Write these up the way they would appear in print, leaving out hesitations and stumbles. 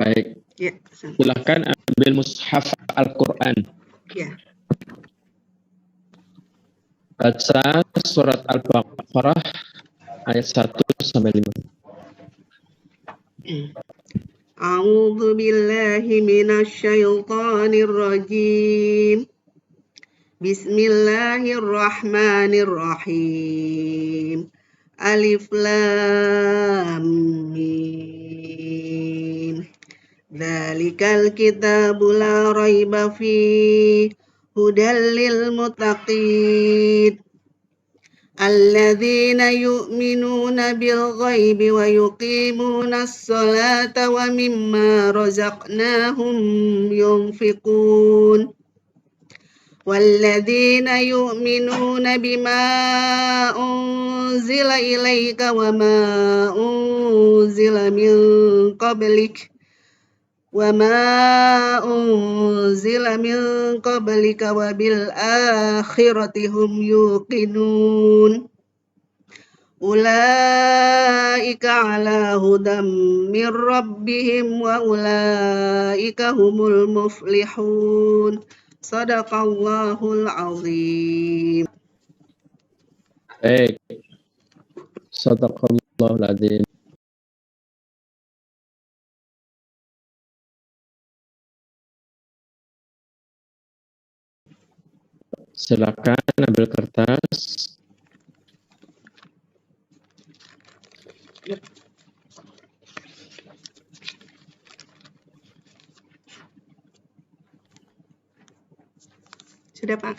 Baik, Ya, silakan ambil mushaf Al-Quran. ya. Baca surat Al-Baqarah ayat 1 sampai 5. A'udzu billahi minasy syaithanir rajim. Bismillahirrahmanirrahim. Alif lam mim. Dzalikal kitabu la raiba fihi hudal lil muttaqin. Alladzina yu'minuna bil ghaibi wa yuqimuna as-salata wa mimma razaqnahum yunfiqun. والذين يؤمنون بما أنزل إليك وما أنزل من قبلك وبالآخرة هم يوقنون أولئك على هدى من ربهم وأولئك هم المفلحون Sadaqallahul azim. Baik. Sadaqallahul azim. Silakan ambil kertas. Sudah, Pak?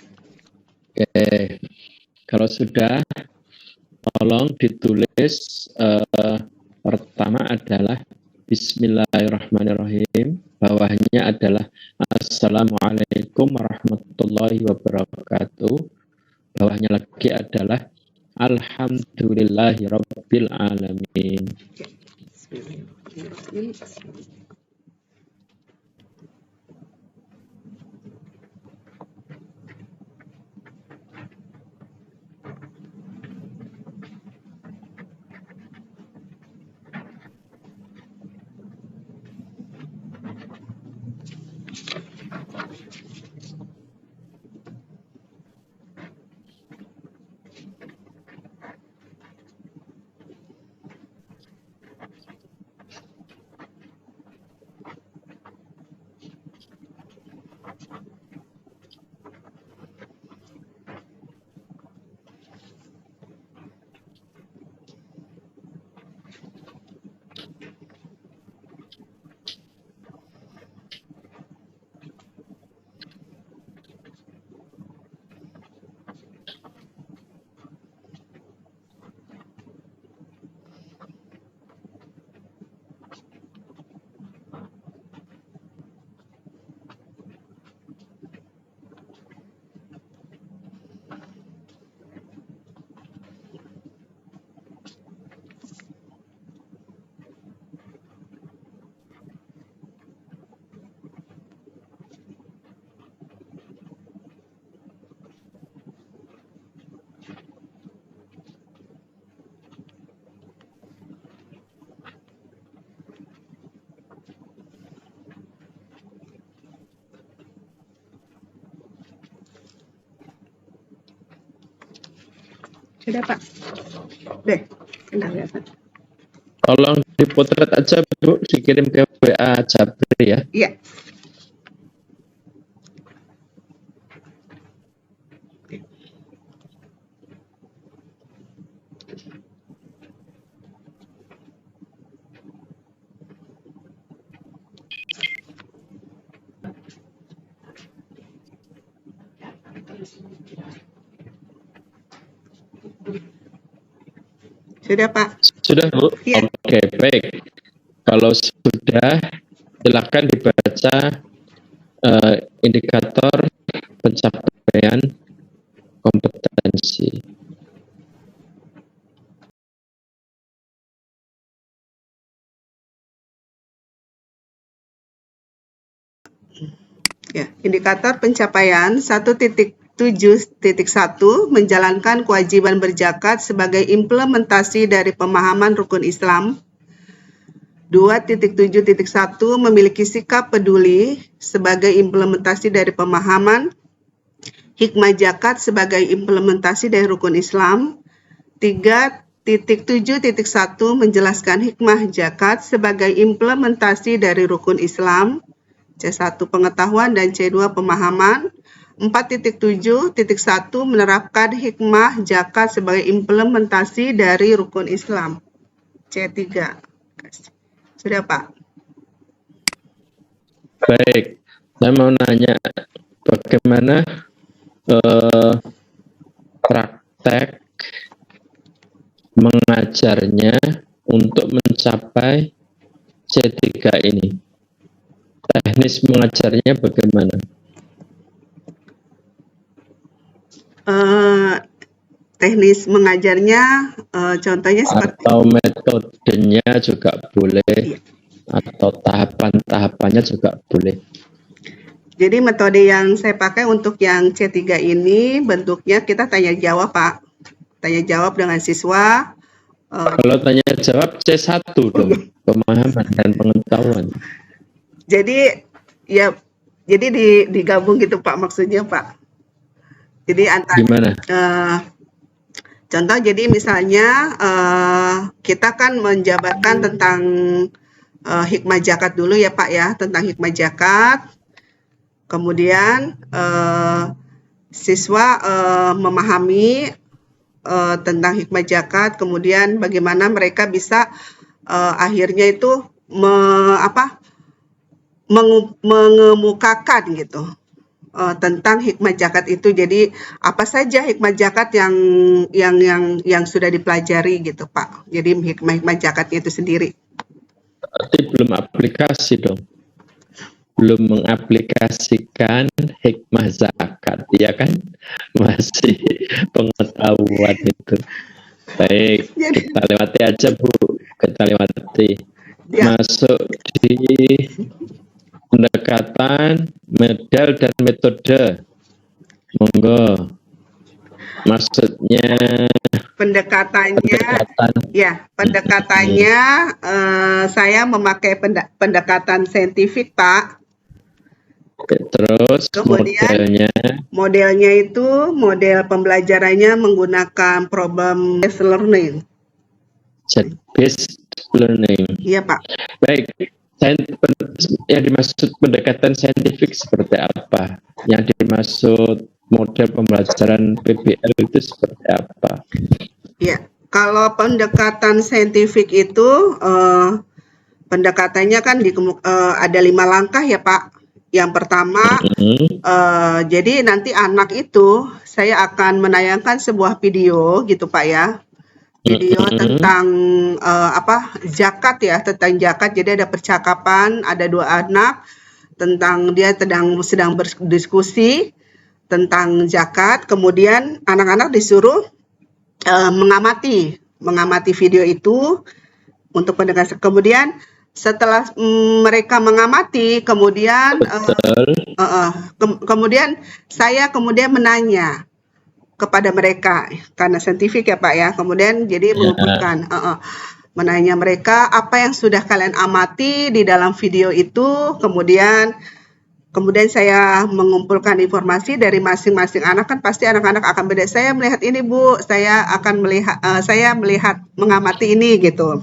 Oke. Kalau sudah, tolong ditulis pertama adalah Bismillahirrahmanirrahim. Bawahnya adalah Assalamualaikum warahmatullahi wabarakatuh. Bawahnya lagi adalah Alhamdulillahirabbil alamin. Bismillahirrahmanirrahim. Sudah, Pak? Deh, enggak kelihatan. Tolong dipotret aja, Bu, dikirim ke WA Jabri ya. Iya. Sudah, Pak? Sudah, Bu? Iya. Oke, baik. Kalau sudah, silakan dibaca indikator pencapaian kompetensi. Ya, indikator pencapaian 1.7.1 menjalankan kewajiban berzakat sebagai implementasi dari pemahaman rukun Islam. 2.7.1 memiliki sikap peduli sebagai implementasi dari pemahaman hikmah zakat sebagai implementasi dari rukun Islam. 3.7.1 menjelaskan hikmah zakat sebagai implementasi dari rukun Islam. C1 pengetahuan dan C2 pemahaman. 4.7.1 menerapkan hikmah zakat sebagai implementasi dari rukun Islam. C3. Sudah, Pak. Baik, saya mau nanya bagaimana praktek mengajarnya untuk mencapai C3 ini. Teknis mengajarnya bagaimana? Teknis mengajarnya contohnya seperti Atau metodenya juga boleh, iya. atau tahapan-tahapannya juga boleh. Jadi metode yang saya pakai untuk yang C3 ini bentuknya kita tanya jawab, Pak. Tanya jawab dengan siswa. Kalau tanya jawab C1 dong, pemahaman dan pengetahuan. Jadi ya, jadi digabung gitu, Pak, maksudnya, Pak. Jadi antara Gimana? contoh, jadi misalnya kita kan menjabarkan tentang hikmah zakat dulu ya, Pak ya, tentang hikmah zakat. Kemudian siswa memahami tentang hikmah zakat, kemudian bagaimana mereka bisa akhirnya itu mengemukakan gitu tentang hikmah zakat itu. Jadi apa saja hikmah zakat yang sudah dipelajari gitu, Pak. Jadi hikmah zakatnya itu sendiri. Berarti belum aplikasi dong. Belum mengaplikasikan hikmah zakat, ya kan? Masih pengetahuan itu. Baik, kita lewati aja, Bu. Kita lewati. Ya. Masuk di pendekatan, model, dan metode. Monggo. Maksudnya pendekatannya saya memakai pendekatan saintifik, Pak. Terus kemudian modelnya itu model pembelajarannya menggunakan problem based learning. Based learning. Iya, Pak. Baik. Yang dimaksud pendekatan saintifik seperti apa? Yang dimaksud model pembelajaran PBL itu seperti apa? Ya, kalau pendekatan saintifik itu pendekatannya kan ada 5 langkah ya, Pak. Yang pertama, jadi nanti anak itu saya akan menayangkan sebuah video gitu, Pak ya. Video tentang zakat ya, tentang zakat. Jadi ada percakapan, ada 2 anak tentang dia sedang berdiskusi tentang zakat. Kemudian anak-anak disuruh mengamati video itu untuk pendekatan. Kemudian setelah mereka mengamati, kemudian kemudian saya menanya kepada mereka karena saintifik ya, Pak ya. Kemudian jadi mengumpulkan menanya mereka apa yang sudah kalian amati di dalam video itu. Kemudian saya mengumpulkan informasi dari masing-masing anak. Kan pasti anak-anak akan beda. Saya melihat ini, Bu. Saya melihat mengamati ini gitu.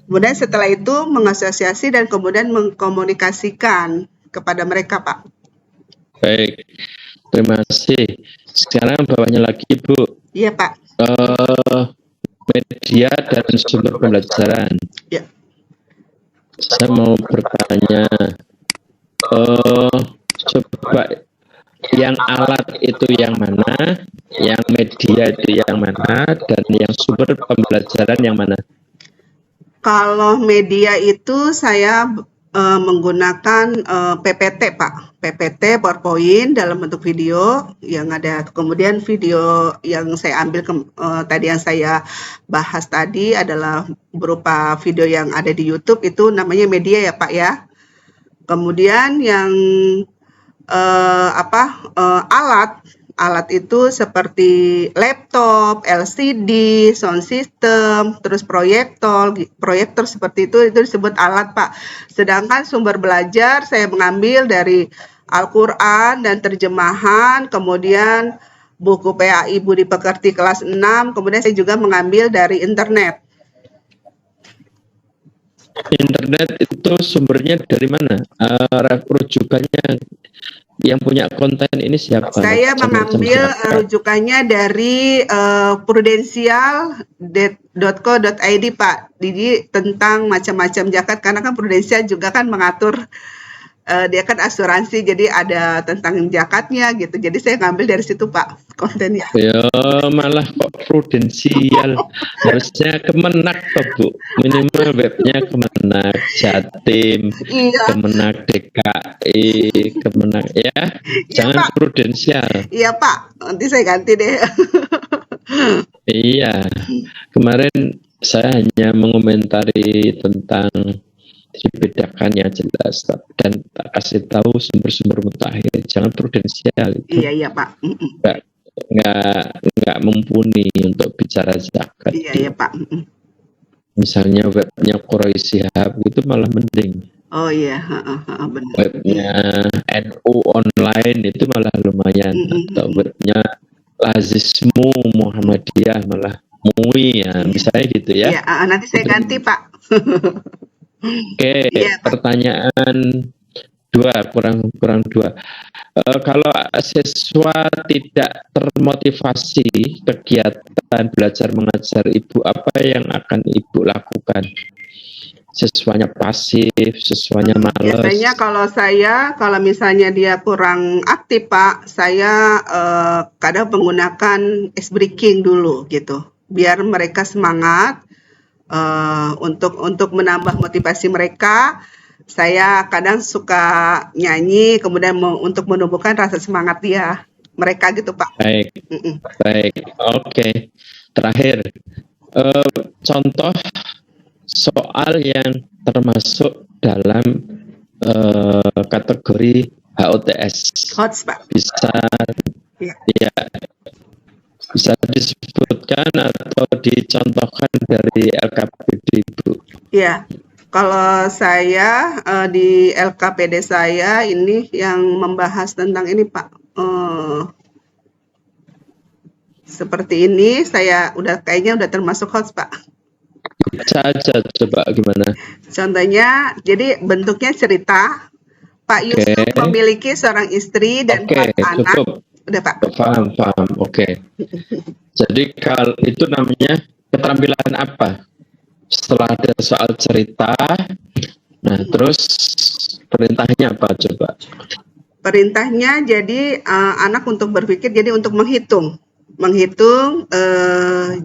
Kemudian setelah itu mengasosiasi dan kemudian mengkomunikasikan kepada mereka, Pak. Baik, terima kasih. Sekarang bawahnya lagi, Bu. Iya, Pak. Media dan sumber pembelajaran. Ya. Saya mau bertanya, coba yang alat itu yang mana, yang media itu yang mana, dan yang sumber pembelajaran yang mana? Kalau media itu saya menggunakan PPT, Pak. PPT, PowerPoint dalam bentuk video yang ada. Kemudian video yang saya ambil tadi yang saya bahas tadi adalah berupa video yang ada di YouTube, itu namanya media ya, Pak ya. Kemudian yang alat Alat itu seperti laptop, LCD, sound system, terus proyektor seperti itu disebut alat, Pak. Sedangkan sumber belajar saya mengambil dari Al-Quran dan terjemahan, kemudian buku PAI Budi Pekerti kelas 6, kemudian saya juga mengambil dari internet. Internet itu sumbernya dari mana? Rujukannya yang punya konten ini siapa? Saya mengambil rujukannya dari prudensial.co.id, Pak. Jadi tentang macam-macam zakat, karena kan prudensial juga kan mengatur, dia kan asuransi, jadi ada tentang zakatnya gitu. Jadi saya ngambil dari situ, Pak, kontennya. Ya malah kok prudensial, harusnya Kemenak toh, Bu. Minimal webnya Kemenak, Jatim, Iya. Kemenak DKI, Kemenak ya. Jangan Pak. prudensial. Iya, Pak. Nanti saya ganti deh. Iya. Kemarin saya hanya mengomentari tentang dibedakan yang jelas dan tak kasih tahu sumber-sumber mutakhir. Jangan prudensial itu. Iya, Pak. Nggak mumpuni untuk bicara zakat. Iya, Pak. Misalnya webnya Quraish Shihab itu malah mending. Oh iya, benar. Webnya NU online itu malah lumayan. Atau webnya Lazismu Muhammadiyah malah MUI ya, misalnya gitu ya. Iya, nanti saya ganti, Pak. Oke, Iya, Pak. pertanyaan 2, kurang 2. Kalau siswa tidak termotivasi kegiatan belajar mengajar Ibu, apa yang akan Ibu lakukan? Siswanya pasif, siswanya malas? Biasanya kalau misalnya dia kurang aktif, Pak, saya kadang menggunakan ice breaking dulu gitu, biar mereka semangat. Untuk menambah motivasi mereka, saya kadang suka nyanyi, kemudian untuk menumbuhkan rasa semangat mereka gitu, Pak. Baik, oke. Terakhir, contoh soal yang termasuk dalam kategori HOTS. HOTS, Pak. Bisa disebutkan atau dicontohkan dari LKPD, Ibu? Ya, kalau saya di LKPD saya ini yang membahas tentang ini, Pak. Seperti ini, saya kayaknya udah termasuk HOTS, Pak. Bisa aja, coba gimana? Contohnya, jadi bentuknya cerita. Pak Yusuf memiliki seorang istri dan 4 anak. Cukup. Udah, Pak. Paham. Oke. Jadi kalau itu namanya keterampilan apa? Setelah ada soal cerita, nah terus perintahnya apa coba? Perintahnya jadi anak untuk berpikir, jadi untuk menghitung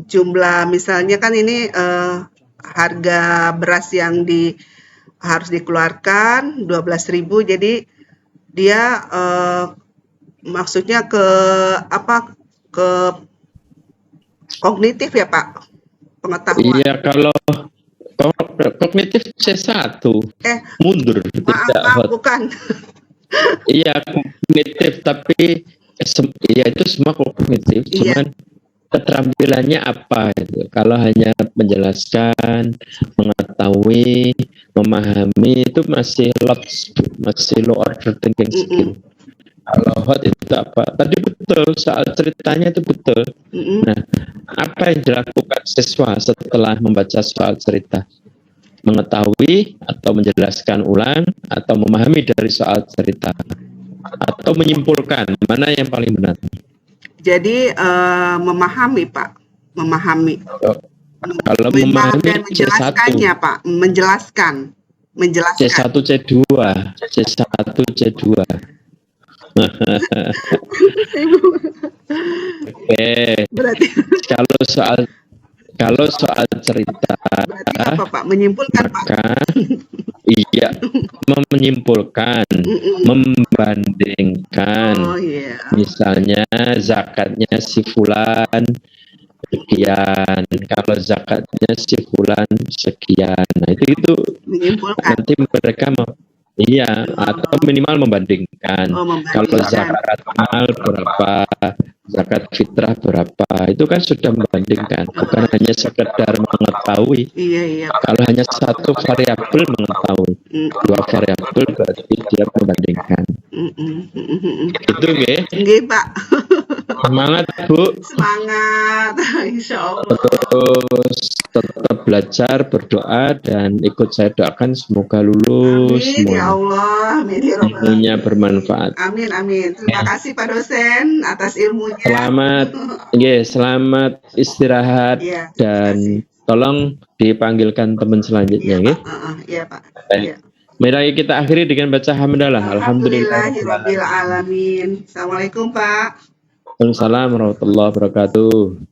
jumlah, misalnya kan ini harga beras yang harus dikeluarkan 12.000, jadi dia maksudnya ke kognitif ya, Pak, pengetahuan. Iya, kalau kognitif C1 mundur. Maaf, bukan. Iya, kognitif, tapi ya itu semua kognitif, cuman keterampilannya apa itu? Kalau hanya menjelaskan, mengetahui, memahami itu masih low order thinking skill. Kalau hot itu apa? Tadi betul, soal ceritanya itu betul. Nah, apa yang dilakukan siswa setelah membaca soal cerita? Mengetahui atau menjelaskan ulang atau memahami dari soal cerita atau menyimpulkan, mana yang paling benar? Jadi memahami, Pak, memahami. Kalau memahami dan menjelaskannya, Pak, menjelaskan. C1 C2. Oke. Berarti kalau soal cerita, berarti apa, Pak? Menyimpulkan, maka iya, menyimpulkan, membandingkan. Misalnya zakatnya si fulan sekian, kalau zakatnya si fulan sekian. Nah, itu nanti mereka Iya, atau minimal membandingkan. Oh, Kalau membandingkan. zakat mal berapa, zakat fitrah berapa, itu kan sudah membandingkan, bukan hanya sekedar mengetahui. Iya. Kalau hanya satu variabel mengetahui, dua variabel berarti dia membandingkan. Itu nggih. Nggih, Pak. Semangat, Bu. Semangat, insya Allah. Terus tetap belajar, berdoa, dan ikut saya doakan semoga lulus Amin semua. ya Allah, amin ya Rabbal Ilmunya alamin. bermanfaat. Amin. Terima kasih Pak dosen atas ilmunya. Selamat istirahat Iya, dan tolong dipanggilkan teman selanjutnya, iya, nggih. Pak. Iya, Pak. Baik. Iya. Mari kita akhiri dengan baca hamdalah. Alhamdulillahirabbil alamin. Assalamualaikum, Pak. Waalaikumsalam warahmatullahi wabarakatuh.